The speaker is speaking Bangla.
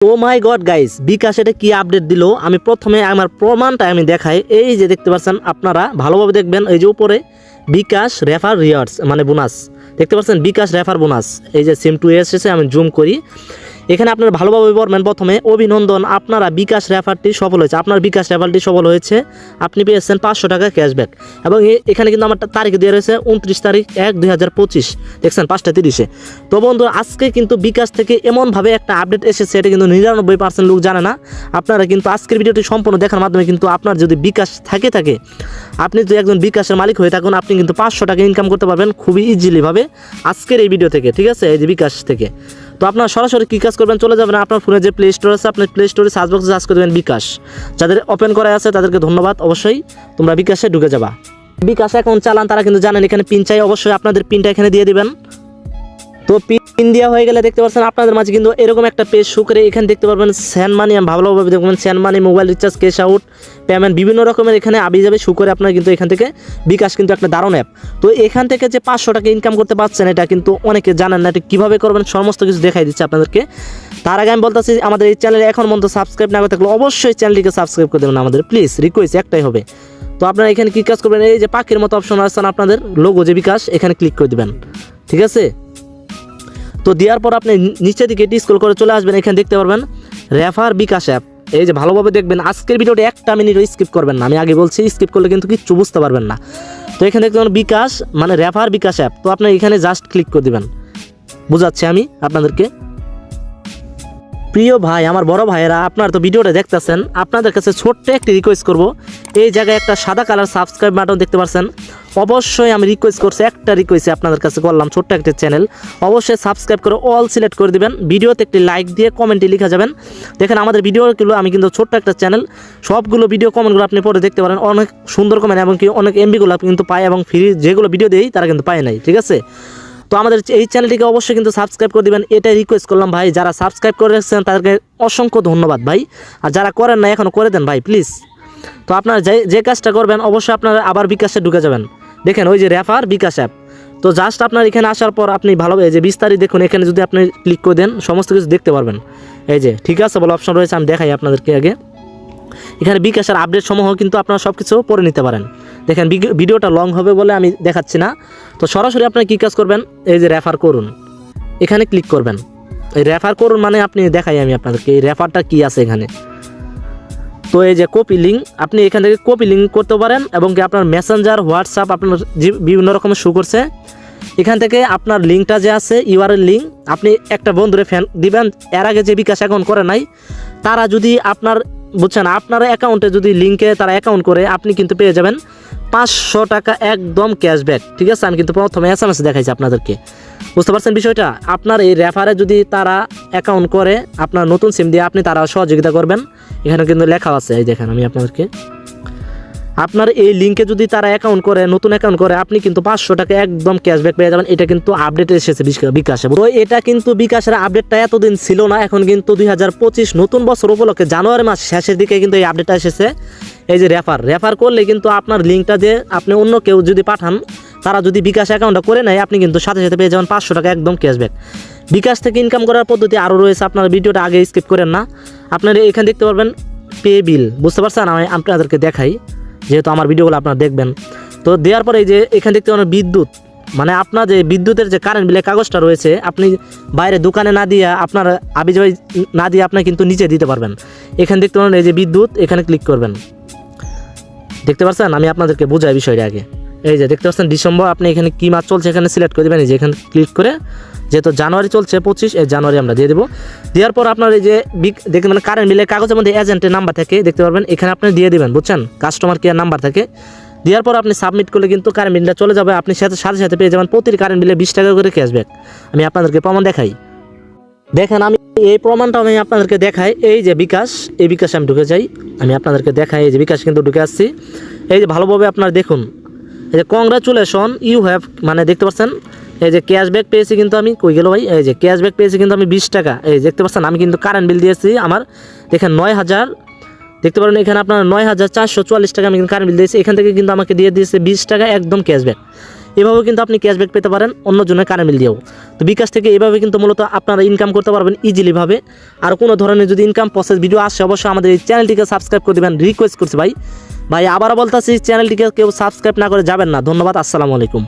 ও মাই গড গাইস, বিকাশ এটা কি আপডেট দিল। আমি প্রথমে আমার প্রমাণটা আমি দেখাই। এই যে দেখতে পাচ্ছেন, আপনারা ভালোভাবে দেখবেন। এই যে উপরে বিকাশ রেফার রিওয়ার্ডস মানে বোনাস দেখতে পাচ্ছেন, বিকাশ রেফার বোনাস। এই যে সিম টু এসেছে, আমি জুম করি। এখানে আপনারা ভালোভাবে পড়বেন। প্রথমে অভিনন্দন, আপনারা বিকাশ রেফারটি সফল হয়েছে। আপনার বিকাশ রেফারটি সফল হয়েছে, আপনি পেয়েছেন 500 টাকা ক্যাশব্যাক। এবং এখানে কিন্তু আমার তারিখ দেওয়া রয়েছে 29 তারিখ 1/2025, দেখছেন 5:30-এ। তো বন্ধু, আজকে কিন্তু বিকাশ থেকে এমনভাবে একটা আপডেট এসেছে, এটা কিন্তু 99% লোক জানে না। আপনারা কিন্তু আজকের ভিডিওটি সম্পূর্ণ দেখার মাধ্যমে কিন্তু আপনার যদি বিকাশ থাকে আপনি যদি একজন বিকাশের মালিক হয়ে থাকুন, আপনি কিন্তু 500 টাকা ইনকাম করতে পারবেন খুবই ইজিলিভাবে আজকের এই ভিডিও থেকে, ঠিক আছে, এই যে বিকাশ থেকে। তো আপনার সরাসরি কী কাজ করবেন, চলে যাবেন আপনার ফোনে যে প্লে স্টোর আছে, আপনি প্লে স্টোরে সার্চ বক্সে সার্চ করে দেবেন বিকাশ। যাদের ওপেন করা আছে তাদেরকে ধন্যবাদ, অবশ্যই তোমরা বিকাশে ঢুকে যাবা। বিকাশ অ্যাকাউন্ট চালান তারা কিন্তু জানেন এখানে পিন চাই, অবশ্যই আপনাদের পিনটা এখানে দিয়ে দিবেন। তো পিন দেওয়া হয়ে গেলে দেখতে পাচ্ছেন আপনাদের মাঝে কিন্তু এরকম একটা পেজ শো করে। এখানে দেখতে পারবেন সেন্ড মানি, আমি ভালোভাবে দেখবেন send money, mobile recharge, cash out payment, বিভিন্ন রকমের এখানে আবি যাবে শো করে। আপনার কিন্তু এখান থেকে বিকাশ কিন্তু একটা দারুণ অ্যাপ। তো এখান থেকে যে 500 টাকা ইনকাম করতে পারছেন, এটা কিন্তু অনেকে জানেন না। এটা কীভাবে করবেন সমস্ত কিছু দেখাই দিচ্ছে আপনাদেরকে। তার আগে আমি বলতেছি, আমাদের এই চ্যানেলে এখন পর্যন্ত সাবস্ক্রাইব না করে থাকলে অবশ্যই চ্যানেলটিকে সাবস্ক্রাইব করে দেবেন আমাদের, প্লিজ রিকোয়েস্ট একটাই হবে। তো আপনারা এখানে কী কাজ করবেন, এই যে পাখির মতো অপশন আসছেন আপনাদের লোগো যে বিকাশ, এখানে ক্লিক করে দেবেন, ঠিক আছে। তো দেওয়ার পর আপনি নিচের দিকে স্ক্রল করে চলে আসবেন, এখানে দেখতে পারবেন রেফার বিকাশ অ্যাপ। এই যে ভালোভাবে দেখবেন, আজকের ভিডিওটা একটা মিনিটও স্কিপ করবেন না। আমি আগে বলছি স্কিপ করলে কিন্তু কিচ্ছু বুঝতে পারবেন না। তো এখানে দেখতে পাবেন বিকাশ মানে রেফার বিকাশ অ্যাপ। তো আপনি এখানে জাস্ট ক্লিক করে দেবেন, বুঝাচ্ছি আমি আপনাদেরকে। প্রিয় ভাই, আমার বড় ভাইয়েরা, আপনারা তো ভিডিওটা দেখতেছেন, আপনাদের কাছে ছোট্ট একটি রিকোয়েস্ট করব। এই জায়গায় একটা সাদা কালার সাবস্ক্রাইব বাটন দেখতে পাচ্ছেন, অবশ্যই আমি রিকোয়েস্ট করছি, একটা রিকোয়েস্ট আপনাদের কাছে করলাম, ছোট্ট একটা চ্যানেল, অবশ্যই সাবস্ক্রাইব করে অল সিলেক্ট করে দিবেন। ভিডিওতে একটি লাইক দিয়ে কমেন্টে লিখা যাবেন। দেখেন আমাদের ভিডিওগুলো, আমি কিন্তু ছোট্ট একটা চ্যানেল, সবগুলো ভিডিও কমেন্টগুলো আপনি পরে দেখতে পারেন। অনেক সুন্দর কমেন্ট এবং কি অনেক এমবিগুলো কিন্তু পায়, এবং ফ্রি যেগুলো ভিডিও দেই তারা কিন্তু পায় নাই, ঠিক আছে। তো আমাদের এই চ্যানেলটিকে অবশ্যই কিন্তু সাবস্ক্রাইব করে দিবেন, এটাই রিকোয়েস্ট করলাম ভাই। যারা সাবস্ক্রাইব করে রেখেছেন তাদেরকে অসংখ্য ধন্যবাদ ভাই, আর যারা করেন না এখনও করে দেন ভাই প্লিজ। তো আপনারা যে কাজটা করবেন, অবশ্যই আপনারা আবার বিকাশে ঢুকে যাবেন। দেখেন ওই যে রেফার বিকাশ অ্যাপ। তো জাস্ট আপনার এখানে আসার পর আপনি ভালোভাবে যে বিস্তারিত দেখুন, এখানে যদি আপনি ক্লিক করে দেন সমস্ত কিছু দেখতে পারবেন। এই যে ঠিক আছে বলে অপশন রয়েছে, আমি দেখাই আপনাদেরকে আগে। এখানে বিকাশের আপডেট সমূহ কিন্তু আপনারা সব কিছু পড়ে নিতে পারেন। দেখেন ভিডিওটা লং হবে বলে আমি দেখাচ্ছি না। তো সরাসরি আপনি কী কাজ করবেন, এই যে রেফার করুন, এখানে ক্লিক করবেন। এই রেফার করুন মানে আপনি দেখাই আমি আপনাদেরকে এই রেফারটা কী আছে এখানে। তো এই যে কপি লিঙ্ক, আপনি এখান থেকে কপি লিঙ্ক করতে পারেন, এবং কি আপনার মেসেঞ্জার, হোয়াটসঅ্যাপ, আপনার যে বিভিন্ন রকমের শো করছে। এখান থেকে আপনার লিঙ্কটা যে আছে ইউআরএল লিঙ্ক, আপনি একটা বন্ধুরে ফ্যান দিবেন। এর আগে যে বিকাশ অ্যাকাউন্ট করে নাই তারা যদি আপনার, বুঝছেন, আপনার অ্যাকাউন্টে যদি লিঙ্কে তারা অ্যাকাউন্ট করে, আপনি কিন্তু পেয়ে যাবেন 500 টাকা একদম ক্যাশব্যাক, ঠিক আছে। আমি কিন্তু প্রথমে SMS দেখাইছি আপনাদেরকে, বুঝতে পারছেন বিষয়টা। আপনার এই রেফারে যদি তারা অ্যাকাউন্ট করে, আপনার নতুন সিম দিয়ে আপনি তারা সহযোগিতা করবেন। এখানে কিন্তু লেখা আছে, এই দেখেন আমি আপনাদেরকে, আপনার এই লিঙ্কে যদি তারা অ্যাকাউন্ট করে, নতুন অ্যাকাউন্ট করে, আপনি কিন্তু 500 টাকা একদম ক্যাশব্যাক পেয়ে যাবেন। এটা কিন্তু আপডেট এসেছে বিকাশে। তো এটা কিন্তু বিকাশের আপডেটটা এতদিন ছিল না, এখন কিন্তু 2025 নতুন বছর উপলক্ষে জানুয়ারি মাস শেষের দিকে কিন্তু এই আপডেটটা এসেছে। এই যে রেফার করলে কিন্তু আপনার লিঙ্কটা যে আপনি অন্য কেউ যদি পাঠান, তারা যদি বিকাশ অ্যাকাউন্টটা করে নেয়, আপনি কিন্তু সাথে সাথে পেয়ে যাবেন 500 টাকা একদম ক্যাশব্যাক। বিকাশ থেকে ইনকাম করার পদ্ধতি আরও রয়েছে, আপনার ভিডিওটা আগে স্কিপ করেন না। আপনারা এখানে দেখতে পারবেন পে বিল, বুঝতে পারছেন, আমি আপনাদেরকে দেখাই, যেহেতু আমার ভিডিওগুলো আপনারা দেখবেন। তো দেওয়ার পরে এই যে এখানে দেখতে পাবেন বিদ্যুৎ, মানে আপনার যে বিদ্যুতের যে কারেন্ট বিলের কাগজটা রয়েছে, আপনি বাইরে দোকানে না দিয়ে, আপনার আবিজয় না দিয়ে আপনি কিন্তু নিচে দিতে পারবেন। এখানে দেখতে পাবেন এই যে বিদ্যুৎ, এখানে ক্লিক করবেন, দেখতে পাচ্ছেন। আমি আপনাদেরকে বোঝাই বিষয়টা আগে। এই যে দেখতে পাচ্ছেন ডিসেম্বর, আপনি এখানে কী মাস চলছে এখানে সিলেক্ট করে দেবেন। এই যে এখানে ক্লিক করে, যেহেতু জানুয়ারি চলছে 25, এই জানুয়ারি আমরা দিয়ে দেবো। দেওয়ার পর আপনার এই যে দেখতে মানে কারেন্ট বিলের কাগজের মধ্যে এজেন্টের নাম্বার থাকে, দেখতে পারবেন, এখানে আপনি দিয়ে দেবেন, বুঝছেন, কাস্টমার কেয়ার নাম্বার থাকে। দেওয়ার পর আপনি সাবমিট করলে কিন্তু কারেন্ট বিলটা চলে যাবে। আপনি সাথে সাথে পেয়ে যাবেন প্রতি কারেন্ট বিলে 20 টাকা করে ক্যাশব্যাক। আমি আপনাদেরকে প্রমাণ দেখাই, দেখেন আমি এই প্রমাণটা আমি আপনাদেরকে দেখাই। এই যে বিকাশ, এই বিকাশে আমি ঢুকে যাই, আমি আপনাদেরকে দেখাই। এই যে বিকাশ কিন্তু ঢুকে আসছি। এই যে ভালোভাবে আপনারা দেখুন, এই যে কংগ্রাচুলেশন ইউ হ্যাভ, মানে দেখতে পাচ্ছেন এই যে ক্যাশব্যাক পেয়েছি কিন্তু আমি, কই গেল ভাই, এই যে ক্যাশব্যাক পেয়েছি কিন্তু আমি 20 টাকা। এই দেখতে পাচ্ছেন আমি কিন্তু কারেন্ট বিল দিয়েছি আমার, দেখেন 9000, দেখতে পারেন এখানে আপনার 9444 টাকা আমি কিন্তু কারেন্ট বিল দিয়েছি। এখান থেকে কিন্তু আমাকে দিয়ে দিয়েছে 20 টাকা একদম ক্যাশব্যাক। এভাবেও কিন্তু আপনি ক্যাশব্যাক পেতে পারেন অন্য জনের কানে মিল দিয়েও। তো বিকাশ থেকে এভাবে কিন্তু মূলত আপনারা ইনকাম করতে পারবেন ইজিলিভাবে। আর কোনো ধরনের যদি ইনকাম প্রসেস ভিডিও আসে অবশ্যই আমাদের এই চ্যানেলটিকে সাবস্ক্রাইব করে দেবেন, রিকোয়েস্ট করছি ভাই। আবারও বলতেছি চ্যানেলটিকে কেউ সাবস্ক্রাইব না করে যাবেন না। ধন্যবাদ, আসসালামু আলাইকুম।